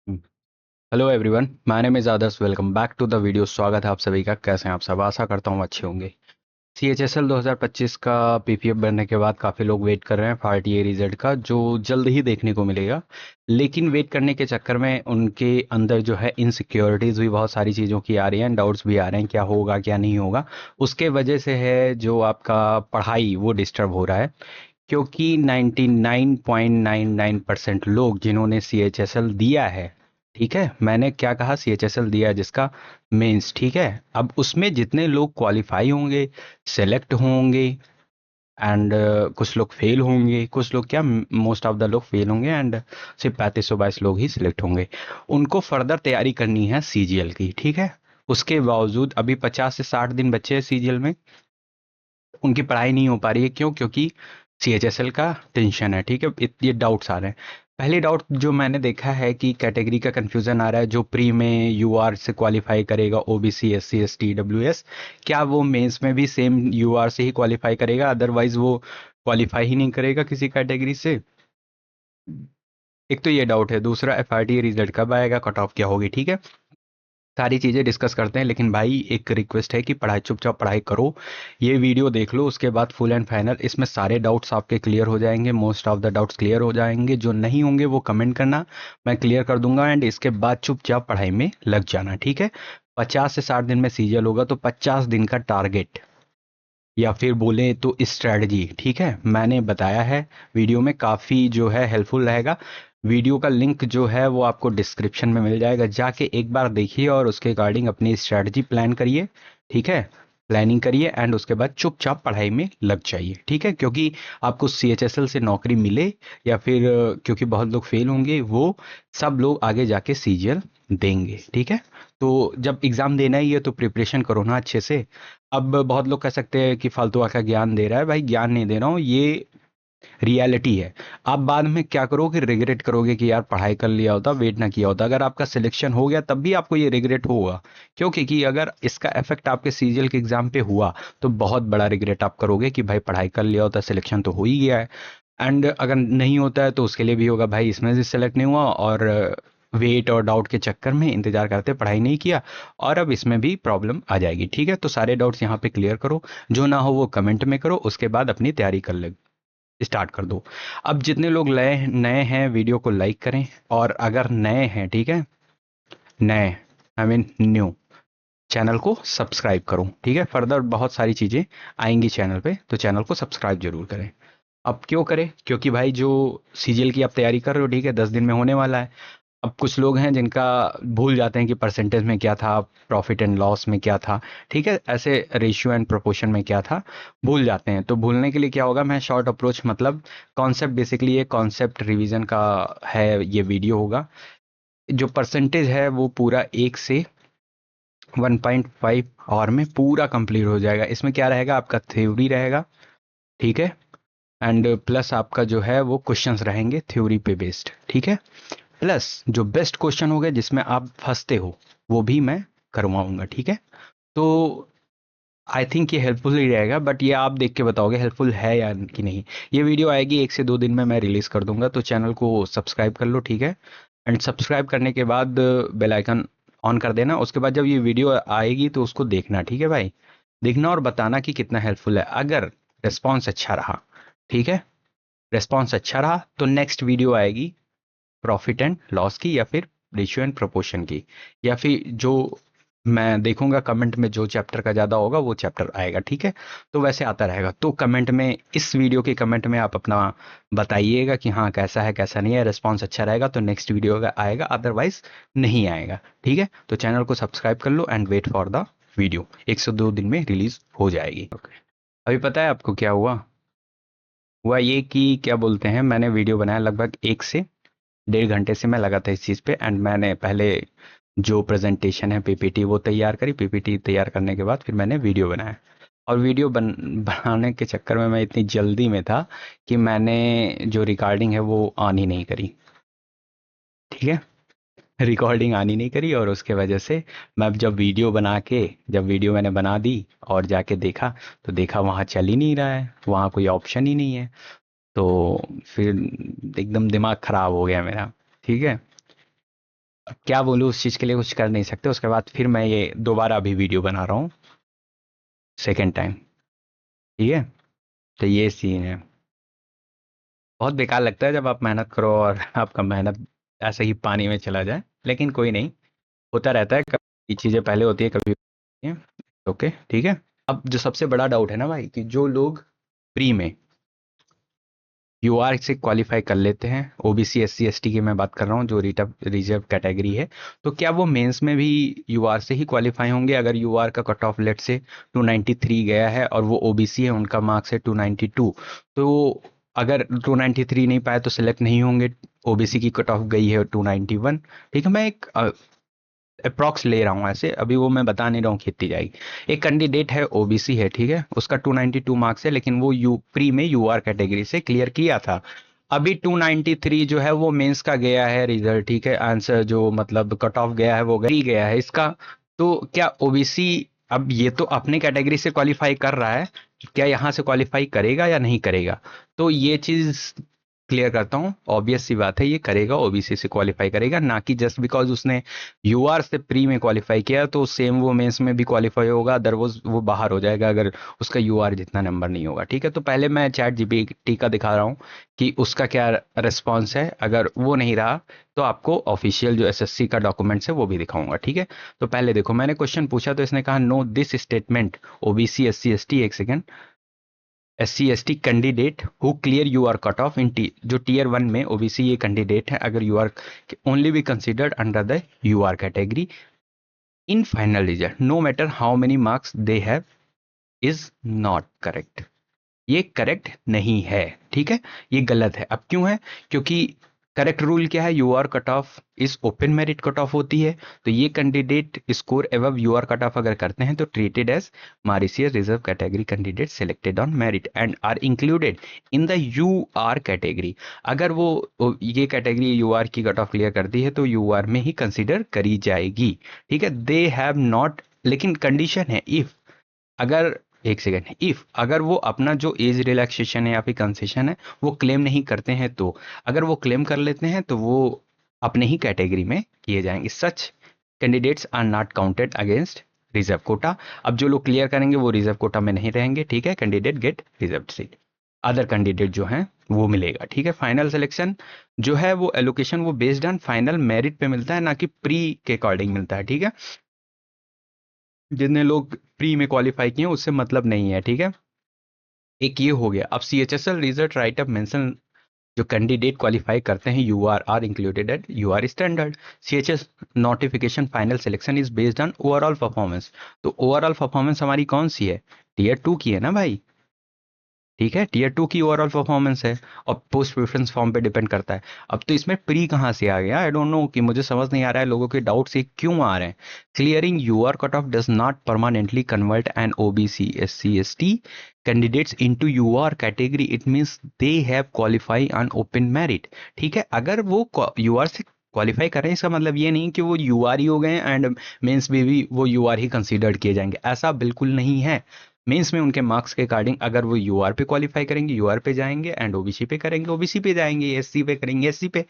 Hello everyone, my name is Adarsh. Welcome back to the video. स्वागत है आप सभी का। कैसे हैं आप सब? आशा करता हूँ अच्छे होंगे। CHSL 2025 का PPF बनने के बाद काफ़ी लोग वेट कर रहे हैं पार्ट ए रिजल्ट का, जो जल्द ही देखने को मिलेगा। लेकिन वेट करने के चक्कर में उनके अंदर जो है इनसिक्योरिटीज़ भी बहुत सारी चीज़ों की आ रही हैं, डाउट्स भी आ रहे हैं क्या होगा क्या नहीं होगा। उसके वजह से है जो आपका पढ़ाई वो डिस्टर्ब हो रहा है। क्योंकि 99.99% लोग जिन्होंने CHSL दिया है, ठीक है, मैंने क्या कहा, CHSL दिया है जिसका मेंस, ठीक है, अब उसमें जितने लोग क्वालिफाई होंगे, सेलेक्ट होंगे, एंड कुछ लोग फेल होंगे, कुछ लोग क्या, मोस्ट ऑफ द लोग फेल होंगे, एंड सिर्फ 3522 लोग ही सिलेक्ट होंगे। उनको फर्दर तैयारी करनी है CGL की, ठीक है। उसके बावजूद अभी 50 से 60 दिन बचे हैं CGL में। उनकी पढ़ाई नहीं हो पा रही है, क्यों? क्योंकि CHSL का टेंशन है, ठीक है। ये डाउट्स आ रहे हैं। पहले डाउट जो मैंने देखा है कि कैटेगरी का कंफ्यूजन आ रहा है। जो प्री में UR से क्वालिफाई करेगा, OBC SC ST WS, क्या वो मेंस में भी सेम UR से ही क्वालिफाई करेगा? अदरवाइज वो क्वालिफाई ही नहीं करेगा किसी कैटेगरी से। एक तो ये डाउट है। दूसरा, FRTA रिजल्ट कब आएगा, कट ऑफ क्या होगी, ठीक है। सारी चीज़ें डिस्कस करते हैं। लेकिन भाई एक रिक्वेस्ट है कि पढ़ाई, चुपचाप पढ़ाई करो। ये वीडियो देख लो, उसके बाद फुल एंड फाइनल इसमें सारे डाउट्स आपके क्लियर हो जाएंगे। Most of the doubts clear हो जाएंगे। जो नहीं होंगे वो कमेंट करना, मैं क्लियर कर दूंगा। एंड इसके बाद चुपचाप पढ़ाई में लग जाना, ठीक है। 50 से 60 दिन में सीजल होगा, तो 50 दिन का टारगेट या फिर बोले तो स्ट्रेटजी, ठीक है, मैंने बताया है वीडियो में। काफ़ी जो है हेल्पफुल रहेगा। वीडियो का लिंक जो है वो आपको डिस्क्रिप्शन में मिल जाएगा, जाके एक बार देखिए और उसके अकॉर्डिंग अपनी स्ट्रेटजी प्लान करिए, ठीक है। प्लानिंग करिए एंड उसके बाद चुपचाप पढ़ाई में लग जाइए, ठीक है। क्योंकि आपको CHSL से नौकरी मिले या फिर क्योंकि बहुत लोग फेल होंगे, वो सब लोग आगे जाके CGL देंगे, ठीक है। तो जब एग्ज़ाम देना ही है तो प्रिपरेशन करो ना अच्छे से। अब बहुत लोग कह सकते हैं कि फालतू का ज्ञान दे रहा है। भाई ज्ञान नहीं दे रहा हूँ, ये रियलिटी है। आप बाद में क्या करोगे, रिग्रेट करोगे कि यार पढ़ाई कर लिया होता, वेट ना किया होता। अगर आपका सिलेक्शन हो गया तब भी आपको ये रिग्रेट होगा। क्यों? क्योंकि अगर इसका इफेक्ट आपके CGL के एग्जाम पे हुआ तो बहुत बड़ा रिग्रेट आप करोगे कि भाई पढ़ाई कर लिया होता, सिलेक्शन तो हो ही गया है। एंड अगर नहीं होता है तो उसके लिए भी होगा, भाई इसमें से सेलेक्ट नहीं हुआ और वेट और डाउट के चक्कर में इंतजार करते पढ़ाई नहीं किया, और अब इसमें भी प्रॉब्लम आ जाएगी, ठीक है। तो सारे डाउट्स यहाँ पे क्लियर करो। जो ना हो वो कमेंट में करो, उसके बाद अपनी तैयारी कर ले, स्टार्ट कर दो। अब जितने लोग नए नए हैं वीडियो को लाइक करें, और अगर नए हैं, ठीक है, नए, आई मीन न्यू, चैनल को सब्सक्राइब करो, ठीक है। फर्दर बहुत सारी चीज़ें आएंगी चैनल पे, तो चैनल को सब्सक्राइब जरूर करें। अब क्यों करें? क्योंकि भाई जो CGL की आप तैयारी कर रहे हो, ठीक है, 10 दिन में होने वाला है। अब कुछ लोग हैं जिनका भूल जाते हैं कि परसेंटेज में क्या था, प्रॉफिट एंड लॉस में क्या था, ठीक है, ऐसे रेशियो एंड प्रोपोर्शन में क्या था, भूल जाते हैं। तो भूलने के लिए क्या होगा, मैं शॉर्ट अप्रोच, मतलब कॉन्सेप्ट, बेसिकली ये कॉन्सेप्ट रिवीजन का है, ये वीडियो होगा। जो परसेंटेज है वो पूरा 1 से 1.5 आवर में पूरा कंप्लीट हो जाएगा। इसमें क्या रहेगा, आपका थ्योरी रहेगा, ठीक है, एंड प्लस आपका जो है वो क्वेश्चंस रहेंगे थ्योरी पे बेस्ड, ठीक है। प्लस जो बेस्ट क्वेश्चन हो गए जिसमें आप फंसते हो, वो भी मैं करवाऊंगा, ठीक है। तो आई थिंक ये हेल्पफुल ही रहेगा, बट ये आप देख के बताओगे हेल्पफुल है या कि नहीं। ये वीडियो आएगी 1 से 2 दिन में, मैं रिलीज कर दूंगा। तो चैनल को सब्सक्राइब कर लो, ठीक है। एंड सब्सक्राइब करने के बाद बेल आइकन ऑन कर देना। उसके बाद जब ये वीडियो आएगी तो उसको देखना, ठीक है भाई। देखना और बताना कि कितना हेल्पफुल है। अगर रिस्पॉन्स अच्छा रहा, ठीक है, रिस्पॉन्स अच्छा रहा तो नेक्स्ट वीडियो आएगी प्रॉफिट एंड लॉस की, या फिर रेशियो एंड प्रोपोर्शन की, या फिर जो मैं देखूंगा कमेंट में जो चैप्टर का ज़्यादा होगा वो चैप्टर आएगा, ठीक है। तो वैसे आता रहेगा। तो कमेंट में, इस वीडियो के कमेंट में आप अपना बताइएगा कि हाँ कैसा है कैसा नहीं है। रिस्पॉन्स अच्छा रहेगा तो नेक्स्ट वीडियो का आएगा, अदरवाइज नहीं आएगा, ठीक है। तो चैनल को सब्सक्राइब कर लो and wait for the video. 1 से 2 दिन में रिलीज हो जाएगी। अभी पता है आपको क्या हुआ? हुआ ये कि क्या बोलते हैं, मैंने वीडियो बनाया लगभग 1 से 1.5 घंटे से मैं लगा था इस चीज़ पे। एंड मैंने पहले जो प्रेजेंटेशन है PPT वो तैयार करी। PPT तैयार करने के बाद फिर मैंने वीडियो बनाया। और वीडियो बनाने के चक्कर में मैं इतनी जल्दी में था कि मैंने जो रिकॉर्डिंग है वो ऑन ही नहीं करी, ठीक है। रिकॉर्डिंग आनी नहीं करी, और उसके वजह से मैं जब वीडियो बना के, जब वीडियो मैंने बना दी और जाके देखा, तो देखा वहाँ चल ही नहीं रहा है, वहाँ कोई ऑप्शन ही नहीं है। तो फिर एकदम दिमाग खराब हो गया मेरा, ठीक है। अब क्या बोलूँ, उस चीज़ के लिए कुछ कर नहीं सकते। उसके बाद फिर मैं ये दोबारा अभी वीडियो बना रहा हूँ सेकेंड टाइम। ठीक है, तो ये सीन है। बहुत बेकार लगता है जब आप मेहनत करो और आपका मेहनत ऐसे ही पानी में चला जाए, लेकिन कोई नहीं, होता रहता है। कभी चीज़ें पहले होती है, कभी होती है। ओके, ठीक है। अब जो सबसे बड़ा डाउट है ना भाई, कि जो लोग प्री में यूआर से क्वालिफाई कर लेते हैं, ओबीसी एससी एसटी की मैं बात कर रहा हूँ, जो रिजर्व कैटेगरी है, तो क्या वो मेंस में भी यूआर से ही क्वालिफाई होंगे? अगर यूआर का कट ऑफ लेट से 293 गया है और वो ओबीसी है, उनका मार्क्स है 292, तो अगर 293 नहीं पाए तो सिलेक्ट नहीं होंगे। ओबीसी की कट ऑफ गई है 291। ठीक है, मैं एक अप्रॉक्स ले रहा हूँ ऐसे, अभी वो मैं बता नहीं रहा हूँ कितनी जाएगी। एक कैंडिडेट है, ओबीसी है, ठीक है, उसका 292 मार्क्स है, लेकिन वो यू प्री में यूआर कैटेगरी से क्लियर किया था। अभी 293 जो है वो मेंस का गया है रिजल्ट, ठीक है, आंसर जो मतलब कट ऑफ गया है वो गया है इसका। तो क्या ओबीसी अब ये तो अपने कैटेगरी से क्वालिफाई कर रहा है, क्या यहाँ से क्वालिफाई करेगा या नहीं करेगा? तो ये चीज क्लियर करता हूँ, ऑब्वियस सी बात है, ये करेगा, ओबीसी से क्वालिफाई करेगा, ना कि जस्ट बिकॉज उसने यूआर से प्री में क्वालिफाई किया तो सेम वो मेंस में भी क्वालिफाई होगा, अदरवाइज वो बाहर हो जाएगा अगर उसका यूआर जितना नंबर नहीं होगा। ठीक है, तो पहले मैं चैट जीपीटी का दिखा रहा हूँ कि उसका क्या रिस्पॉन्स है। अगर वो नहीं रहा तो आपको ऑफिशियल जो एसएससी का डॉक्यूमेंट्स है वो भी दिखाऊंगा। ठीक है, तो पहले देखो, मैंने क्वेश्चन पूछा तो इसने कहा no this statement OBC SC ST, एक second, SC ST candidate who clear U R cut off in टी, जो टीयर 1 में ओबीसी ये कैंडिडेट है, अगर you are only be considered under the U R category in final result no matter how many marks they have, is not correct. ये correct नहीं है, ठीक है, ये गलत है। अब क्यों है? क्योंकि करेक्ट रूल क्या है, UR cut off is open merit cut off होती है। तो ये candidate score above UR cut off अगर करते हैं तो treated as meritorious reserve category candidate selected on merit and are included in the UR category. अगर वो ये कैटेगरी यूआर की कट ऑफ क्लियर करती है तो यूआर में ही कंसिडर करी जाएगी। ठीक है, दे हैव नॉट, लेकिन कंडीशन है, इफ, अगर, एक सेकेंड, इफ अगर वो अपना जो एज रिलैक्सेशन है या फिर कंसेशन है वो क्लेम नहीं करते हैं, तो अगर वो क्लेम कर लेते हैं तो वो अपने ही कैटेगरी में किए जाएंगे। Such candidates are not counted against reserve quota. अब जो लोग क्लियर करेंगे वो रिजर्व कोटा में नहीं रहेंगे। ठीक है, candidate get reserve seat, other candidate जो हैं वो मिलेगा। ठीक है, फाइनल सिलेक्शन जो है वो एलोकेशन वो बेस्ड ऑन फाइनल मेरिट पे मिलता है, ना कि प्री के अकॉर्डिंग मिलता है। ठीक है, जितने लोग प्री में क्वालिफाई किए उससे मतलब नहीं है। ठीक है, एक ये हो गया। अब CHSL result write up mention जो कैंडिडेट क्वालिफाई करते हैं UR are included at UR standard. CHS notification final selection is based on overall performance. तो ओवरऑल परफॉर्मेंस हमारी कौन सी है? टीयर 2 की है ना भाई। ठीक है, टीयर 2 की ओवरऑल परफॉर्मेंस है और पोस्ट प्रेफरेंस फॉर्म पे डिपेंड करता है। अब तो इसमें प्री कहाँ से आ गया? आई डोंट नो, कि मुझे समझ नहीं आ रहा है लोगों के डाउट्स ये क्यों आ रहे हैं। Clearing UR cut off does not permanently convert an OBC SC ST candidates into UR category, it means they have qualify on open merit. ठीक है, अगर वो यूआर से क्वालिफाई कर रहे हैं इसका मतलब ये नहीं कि वो यूआर ही हो गए एंड मेंस में भी वो यूआर ही कंसीडर्ड किए जाएंगे, ऐसा बिल्कुल नहीं है। मेंस में उनके मार्क्स के अकॉर्डिंग अगर वो यूआर पे क्वालिफाई करेंगे यूआर पे जाएंगे, एंड ओबीसी पे करेंगे ओबीसी पे जाएंगे, एससी पे करेंगे एससी पे।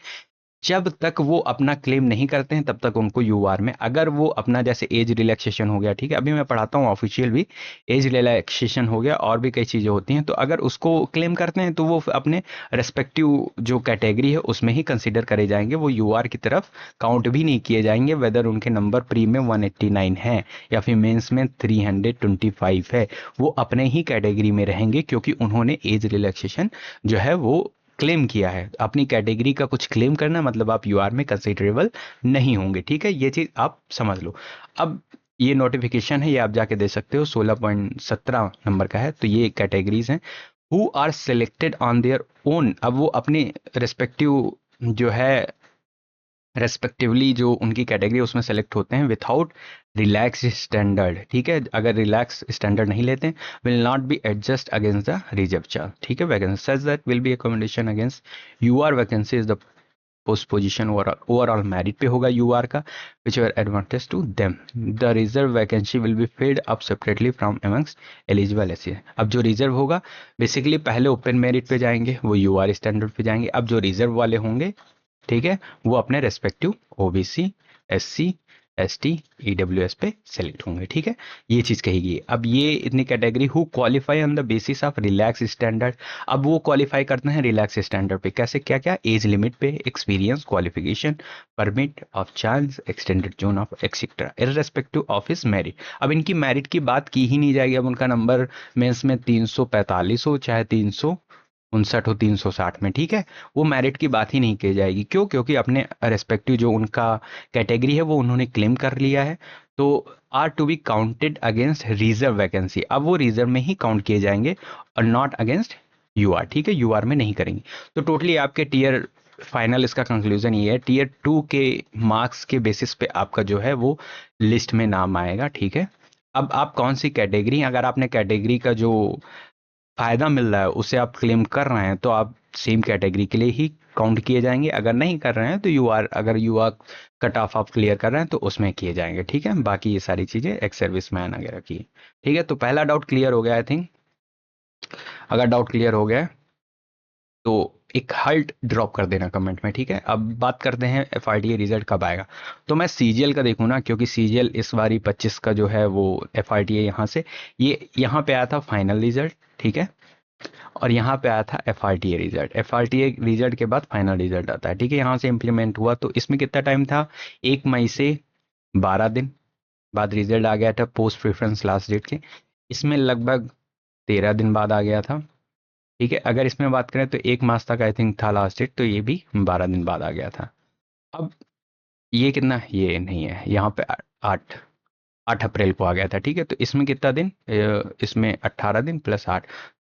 जब तक वो अपना क्लेम नहीं करते हैं तब तक उनको यूआर में, अगर वो अपना जैसे एज रिलैक्सेशन हो गया, ठीक है, अभी मैं पढ़ाता हूँ ऑफिशियल भी, एज रिलैक्सेशन हो गया और भी कई चीज़ें होती हैं, तो अगर उसको क्लेम करते हैं तो वो अपने रेस्पेक्टिव जो कैटेगरी है उसमें ही कंसिडर करे जाएंगे, वो यूआर की तरफ काउंट भी नहीं किए जाएंगे, वेदर उनके नंबर प्री में 189 है या फिर मेंस में 325 है, वो अपने ही कैटेगरी में रहेंगे, क्योंकि उन्होंने एज रिलैक्सेशन जो है वो क्लेम किया है। अपनी कैटेगरी का कुछ क्लेम करना मतलब आप यूआर में कंसिडरेबल नहीं होंगे। ठीक है, ये चीज आप समझ लो। अब ये नोटिफिकेशन है, ये आप जाके दे सकते हो, 16.17 नंबर का है। तो ये कैटेगरीज हैं who are selected on their own. अब वो अपने रेस्पेक्टिव जो है रेस्पेक्टिवली जो उनकी कैटेगरी उसमें सेलेक्ट होते हैं विथआउट रिलैक्स स्टैंडर्ड। ठीक है, अगर रिलैक्स स्टैंडर्ड नहीं लेते will not be adjust against the reserve charge. ठीक है, vacancy such that will be accommodation against UR vacancy is the post position overall merit पे होगा यूआर का, which are advantage to them. The reserve vacancy will be filled up separately from amongst eligible SC. अब जो reserve होगा basically पहले open merit पे जाएंगे, वो यूआर स्टैंडर्ड पे जाएंगे। अब जो रिजर्व वाले होंगे, ठीक है, वो अपने respective OBC SC ST EWS पे सेलेक्ट होंगे, ठीक है, ये चीज़ कहेगी। अब ये इतनी category who qualify on the basis of relax standard. अब वो क्वालिफाई करते हैं रिलैक्स स्टैंडर्ड पे, कैसे, क्या क्या, एज लिमिट पे, experience, qualification, permit of chance, extended zone of etcetera, irrespective of his merit. अब इनकी मेरिट की बात की ही नहीं जाएगी। अब उनका नंबर मेंस में 345 हो चाहे 359 हो 360 में, ठीक है, वो मेरिट की बात ही नहीं की जाएगी। क्यों? क्योंकि अपने रेस्पेक्टिव जो उनका कैटेगरी है वो उन्होंने क्लेम कर लिया है, तो are to be counted against reserve vacancy. अब वो रिजर्व में ही काउंट किए जाएंगे और नॉट अगेंस्ट यूआर, ठीक है, यूआर में नहीं करेंगे। तो टोटली आपके टीयर फाइनल इसका कंक्लूजन ये है, टीयर 2 के मार्क्स के बेसिस पे आपका जो है वो लिस्ट में नाम आएगा, ठीक है। अब आप कौन सी कैटेगरी, अगर आपने कैटेगरी का जो फायदा मिल रहा है उसे आप क्लेम कर रहे हैं तो आप सेम कैटेगरी के लिए ही काउंट किए जाएंगे। अगर नहीं कर रहे हैं तो अगर यू आर कट ऑफ आप क्लियर कर रहे हैं तो उसमें किए जाएंगे, ठीक है। बाकी ये सारी चीजें एक्स सर्विस मैन वगैरह की, ठीक है। तो पहला डाउट क्लियर हो गया आई थिंक। अगर डाउट क्लियर हो गया तो एक हल्ट ड्रॉप कर देना कमेंट में, ठीक है। अब बात करते हैं FRTA रिजल्ट कब आएगा। तो मैं CGL का देखूँ ना, क्योंकि CGL इस बारी 25 का जो है वो FRTA यहाँ से, ये यहाँ पे आया था फाइनल रिजल्ट, ठीक है, और यहाँ पे आया था FRTA रिजल्ट। FRTA रिजल्ट के बाद फाइनल रिजल्ट आता है, ठीक है। यहाँ से इम्प्लीमेंट हुआ तो इसमें कितना टाइम था, 1 मई से 12 दिन बाद रिजल्ट आ गया था पोस्ट प्रेफरेंस लास्ट डेट के। इसमें लगभग 13 दिन बाद आ गया था, ठीक है। अगर इसमें बात करें तो 1 मास तक आई थिंक था लास्ट डेट, तो ये भी 12 दिन बाद आ गया था। अब ये कितना, ये नहीं है यहाँ पे, 8 अप्रैल को आ गया था, ठीक है। तो इसमें कितना दिन, इसमें 18 दिन प्लस 8,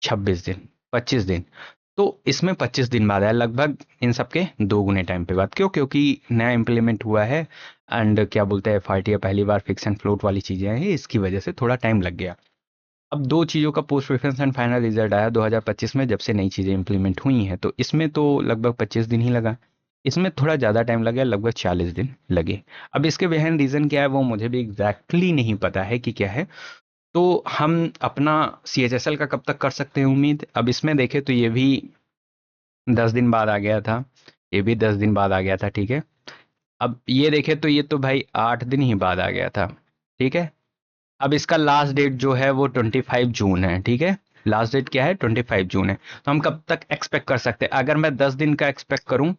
26 दिन, 25 दिन। तो इसमें 25 दिन बाद आया, लगभग इन सबके 2 गुने टाइम पे बात। क्यों? क्योंकि नया इम्प्लीमेंट हुआ है एंड क्या बोलते हैं FRTA पहली बार फिक्स एंड फ्लोट वाली चीजें हैं, इसकी वजह से थोड़ा टाइम लग गया। अब दो चीज़ों का post preference and final result आया 2025 में, जब से नई चीज़ें इंप्लीमेंट हुई हैं, तो इसमें तो लगभग 25 दिन ही लगा। इसमें थोड़ा ज़्यादा टाइम लगा, लगभग 40 दिन लगे। अब इसके बेहन रीज़न क्या है वो मुझे भी एग्जैक्टली नहीं पता है कि क्या है। तो हम अपना CHSL का कब तक कर सकते हैं उम्मीद। अब इसमें देखें तो ये भी 10 दिन बाद आ गया था, ये भी 10 दिन बाद आ गया था, ठीक है। अब ये देखें तो ये तो भाई 8 दिन ही बाद आ गया था, ठीक है। अब इसका लास्ट डेट जो है वो 25 जून है, ठीक है। लास्ट डेट क्या है, 25 जून है। तो हम कब तक एक्सपेक्ट कर सकते हैं, अगर मैं 10 दिन का एक्सपेक्ट करूं।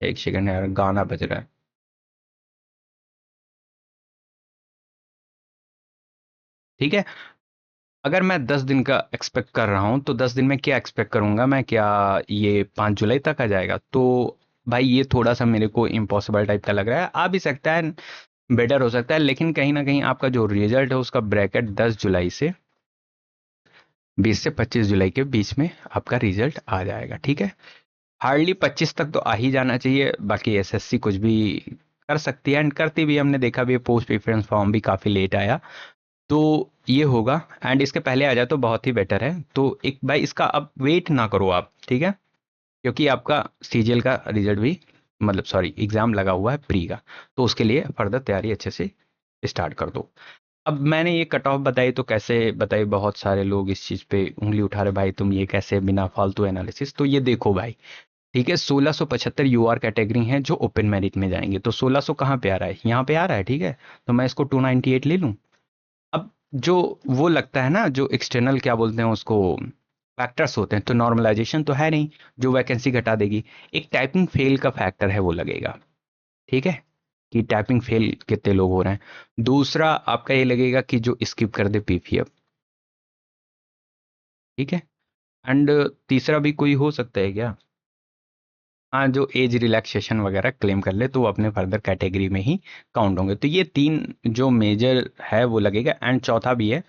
एक सेकंड यार, गाना बज रहा है, ठीक है। अगर मैं 10 दिन का एक्सपेक्ट कर रहा हूं तो 10 दिन में क्या एक्सपेक्ट करूंगा मैं, क्या ये 5 जुलाई तक आ जाएगा? तो भाई ये थोड़ा सा मेरे को इम्पॉसिबल टाइप का लग रहा है। आ भी सकता है, बेटर हो सकता है, लेकिन कहीं ना कहीं आपका जो रिजल्ट है उसका ब्रैकेट 10 जुलाई से 20 से 25 जुलाई के बीच में आपका रिजल्ट आ जाएगा, ठीक है। हार्डली 25 तक तो आ ही जाना चाहिए। बाकी SSC कुछ भी कर सकती है एंड करती भी, हमने देखा भी पोस्ट प्रेफरेंस फॉर्म भी काफ़ी लेट आया, तो ये होगा। एंड इसके पहले आ जाए तो बहुत ही बेटर है। तो एक भाई इसका अब वेट ना करो आप, ठीक है, क्योंकि आपका CGL का रिजल्ट भी, मतलब सॉरी, एग्ज़ाम लगा हुआ है प्री का, तो उसके लिए फर्दर तैयारी अच्छे से स्टार्ट कर दो। अब मैंने ये कट ऑफ बताई तो कैसे बताई, बहुत सारे लोग इस चीज़ पे उंगली उठा रहे, भाई तुम ये कैसे बिना फालतू एनालिसिस। तो ये देखो भाई, ठीक है, 1675 UR कैटेगरी हैं जो ओपन मेरिट में जाएंगे। तो 1600 कहाँ पे आ रहा है, यहाँ पे आ रहा है, ठीक है। तो मैं इसको 298 ले लूँ। अब जो वो लगता है ना, जो एक्सटर्नल क्या बोलते हैं उसको, फैक्टर्स होते हैं, तो नॉर्मलाइजेशन तो है नहीं जो वैकेंसी घटा देगी। एक टाइपिंग फेल का फैक्टर है वो लगेगा, ठीक है, कि टाइपिंग फेल कितने लोग हो रहे हैं। दूसरा आपका ये लगेगा कि जो स्किप कर दे PPF, ठीक है। एंड तीसरा भी कोई हो सकता है क्या, हाँ, जो एज रिलैक्सेशन वगैरह क्लेम कर ले तो वो अपने फर्दर कैटेगरी में ही काउंट होंगे। तो ये 3 जो मेजर है वो लगेगा। एंड चौथा भी है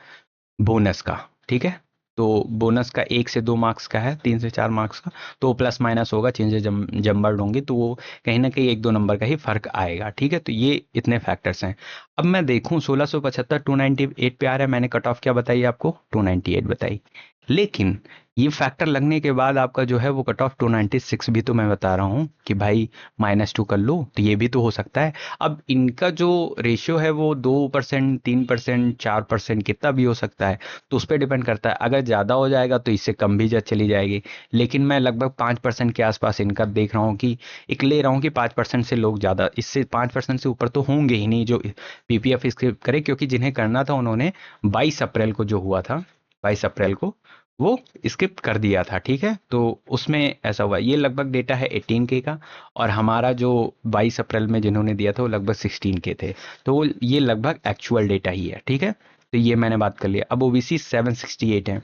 बोनस का, ठीक है। तो बोनस का 1 से 2 मार्क्स का है, 3 से 4 मार्क्स का, तो प्लस माइनस होगा, चेंजेस जम्बर्ड होंगे, तो वो कहीं ना कहीं 1-2 नंबर का ही फर्क आएगा, ठीक है। तो ये इतने फैक्टर्स हैं। अब मैं देखूं 1675 298 पे आ रहा है, मैंने कट ऑफ क्या बताई आपको, 298 बताई, लेकिन ये फैक्टर लगने के बाद आपका जो है वो कट ऑफ 296 भी तो मैं बता रहा हूँ कि भाई -2 कर लो, तो ये भी तो हो सकता है। अब इनका जो रेशियो है वो 2%, 3%, 4% कितना भी हो सकता है, तो उस पर डिपेंड करता है। अगर ज़्यादा हो जाएगा तो इससे कम भी चली जाएगी, लेकिन मैं लगभग 5% के आसपास इनका देख रहा हूँ कि एक ले रहा हूँ कि 5% से लोग ज़्यादा, इससे 5% से ऊपर तो होंगे ही नहीं जो पीपीएफ इसके करे, क्योंकि जिन्हें करना था उन्होंने 22 अप्रैल को जो हुआ था, 22 अप्रैल को वो स्किप कर दिया था, ठीक है। तो उसमें ऐसा हुआ, ये लगभग डेटा है 18K का, और हमारा जो 22 अप्रैल में जिन्होंने दिया था वो लगभग 16K थे, तो ये लगभग एक्चुअल डेटा ही है, ठीक है। तो ये मैंने बात कर लिया। अब ओबीसी 768 है,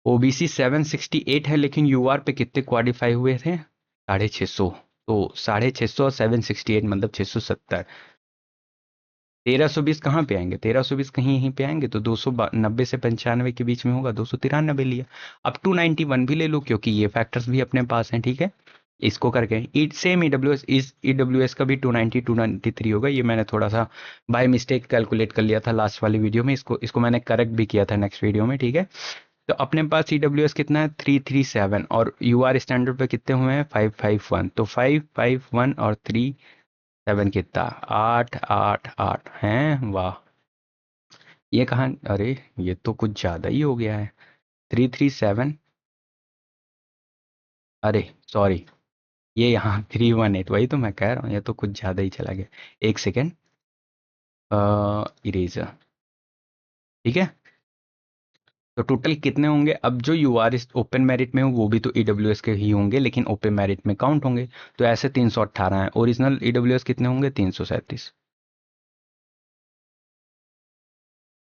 ओबीसी 768 है, लेकिन यूआर पे कितने क्वालिफाई हुए थे, 650। तो 650 और 768 मतलब 670। 1320 कहाँ पे आएंगे, 1320 कहीं यहीं पे आएंगे, तो 290 से 95 के बीच में होगा, 293 लिया। अब 291 भी ले लो, क्योंकि ये फैक्टर्स भी अपने पास हैं, ठीक है। इसको करके सेम ईडब्ल्यूएस, इस ईडब्ल्यूएस का भी 290 293 होगा। ये मैंने थोड़ा सा बाय मिस्टेक कैलकुलेट कर लिया था लास्ट वाली वीडियो में, इसको इसको मैंने करेक्ट भी किया था नेक्स्ट वीडियो में, ठीक है। तो अपने पास ईडब्ल्यूएस कितना है, 337, और यूआर स्टैंडर्ड पे कितने हुए हैं, 551। तो 551 और 37 कितना, 888 हैं, वाह। ये कहाँ, अरे ये तो कुछ ज़्यादा ही हो गया है, 337, अरे सॉरी, ये यहाँ 318, वही तो मैं कह रहा हूँ, ये तो कुछ ज़्यादा ही चला गया। एक सेकेंड, इरेजर, ठीक है। तो टोटल कितने होंगे, अब जो यू आर इस ओपन मेरिट में हो वो भी तो ईडब्ल्यूएस के ही होंगे, लेकिन ओपन मेरिट में काउंट होंगे, तो ऐसे 318 है। ओरिजिनल ईडब्ल्यूएस कितने होंगे, 337।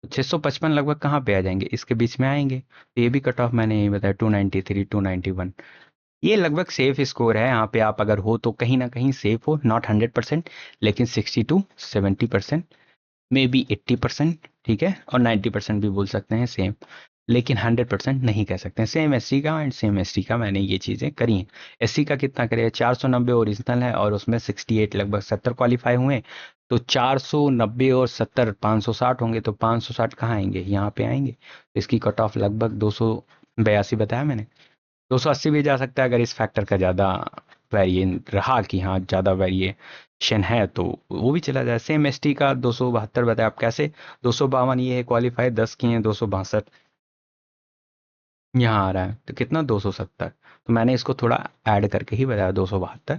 655 लगभग कहाँ पे आ जाएंगे, इसके बीच में आएंगे, तो ये भी कट ऑफ मैंने यही बताया, 293 291। ये लगभग सेफ स्कोर है, यहाँ पे आप अगर हो तो कहीं ना कहीं सेफ हो, नॉट 100%, लेकिन 60 to 70%, मे बी 80%, ठीक है, और 90% भी बोल सकते हैं सेम, लेकिन 100% नहीं कह सकते हैं। सेम एससी का एंड सेम एसटी का मैंने ये चीज़ें करी हैं। एससी का कितना करे, 490 ओरिजिनल है, और उसमें 68 लगभग 70 क्वालिफाई हुए, तो 490 और 70 560 होंगे, तो 560 कहाँ आएंगे, यहाँ पे आएंगे। तो इसकी कट ऑफ लगभग 282 बताया मैंने, 280 भी जा सकता है अगर इस फैक्टर का ज़्यादा वेरिएन रहा, कि हाँ ज़्यादा वेरिएशन है तो वो भी चला जाए। सेम एसटी का 272 बताया, आप कैसे, 252 ये है क्वालिफाई, 10 किए हैं, 262 यहाँ आ रहा है, तो कितना, 270। तो मैंने इसको थोड़ा ऐड करके ही बताया 272,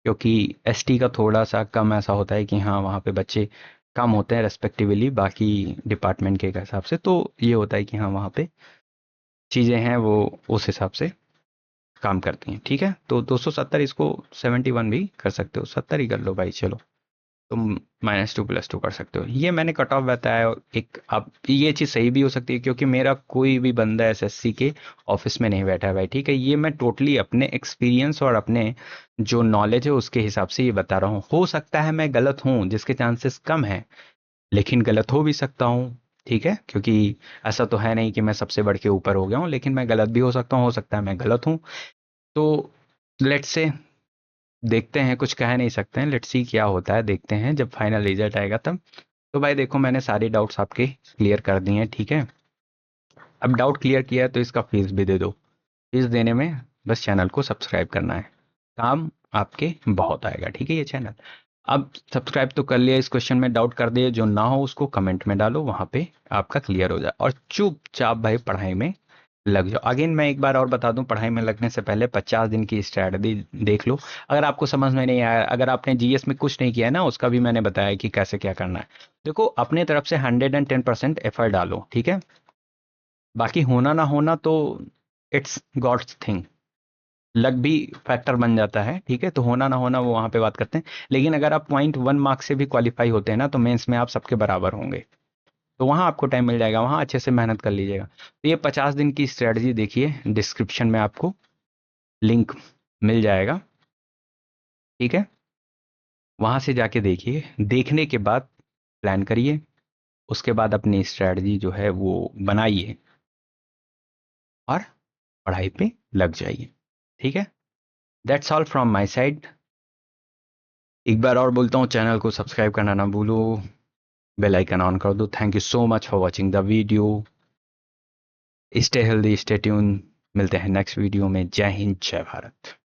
क्योंकि एसटी का थोड़ा सा कम ऐसा होता है कि हाँ वहाँ पे बच्चे कम होते हैं रेस्पेक्टिवली बाकी डिपार्टमेंट के हिसाब से, तो ये होता है कि हाँ वहाँ पे चीज़ें हैं वो उस हिसाब से काम करती हैं, ठीक है। तो 270, इसको 71 भी कर सकते हो, 70 ही कर लो भाई, चलो तुम -2 +2 कर सकते हो। ये मैंने कट ऑफ बताया, और एक अब ये चीज़ सही भी हो सकती है, क्योंकि मेरा कोई भी बंदा एसएससी के ऑफिस में नहीं बैठा है भाई, ठीक है। ये मैं टोटली अपने एक्सपीरियंस और अपने जो नॉलेज है उसके हिसाब से ये बता रहा हूँ। हो सकता है मैं गलत हूँ, जिसके चांसेस कम है, लेकिन गलत हो भी सकता हूँ, ठीक है, क्योंकि ऐसा तो है नहीं कि मैं सबसे बढ़ के ऊपर हो गया हूँ, लेकिन मैं गलत भी हो सकता है मैं गलत हूँ। तो लेट्स से देखते हैं, कुछ कह नहीं सकते हैं, लेट्स सी क्या होता है, देखते हैं जब फाइनल रिजल्ट आएगा तब। तो भाई देखो, मैंने सारे डाउट्स आपके क्लियर कर दिए हैं, ठीक है। अब डाउट क्लियर किया है तो इसका फीस भी दे दो। फीस देने में बस चैनल को सब्सक्राइब करना है, काम आपके बहुत आएगा, ठीक है ये चैनल। अब सब्सक्राइब तो कर लिया, इस क्वेश्चन में डाउट कर दिए, जो ना हो उसको कमेंट में डालो, वहां पे आपका क्लियर हो जाए, और चुपचाप भाई पढ़ाई में लग जाओ। अगेन मैं एक बार और बता दूं, पढ़ाई में लगने से पहले 50 दिन की स्ट्रैटेजी देख लो। अगर आपको समझ में नहीं आया, अगर आपने जीएस में कुछ नहीं किया है ना, उसका भी मैंने बताया कि कैसे क्या करना है। देखो, अपने तरफ से 110% एफर्ट डालो, ठीक है। बाकी होना ना होना तो इट्स गॉड्स थिंग, लक भी फैक्टर बन जाता है, ठीक है। तो होना ना होना वो वहां पे बात करते हैं, लेकिन अगर आप 0.1 मार्क्स से भी क्वालिफाई होते हैं ना, तो मेंस में आप सबके बराबर होंगे, तो वहां आपको टाइम मिल जाएगा, वहां अच्छे से मेहनत कर लीजिएगा। तो ये 50 दिन की स्ट्रेटजी देखिए, डिस्क्रिप्शन में आपको लिंक मिल जाएगा, ठीक है। वहां से जाके देखिए, देखने के बाद प्लान करिए, उसके बाद अपनी स्ट्रेटजी जो है वो बनाइए, और पढ़ाई पे लग जाइए, ठीक है। That's all from my side. एक बार और बोलता हूँ, चैनल को सब्सक्राइब करना ना भूलो, बेल आइकन ऑन कर दो। Thank you so much for watching the video. Stay healthy, stay tune. मिलते हैं नेक्स्ट वीडियो में। जय हिंद, जय भारत।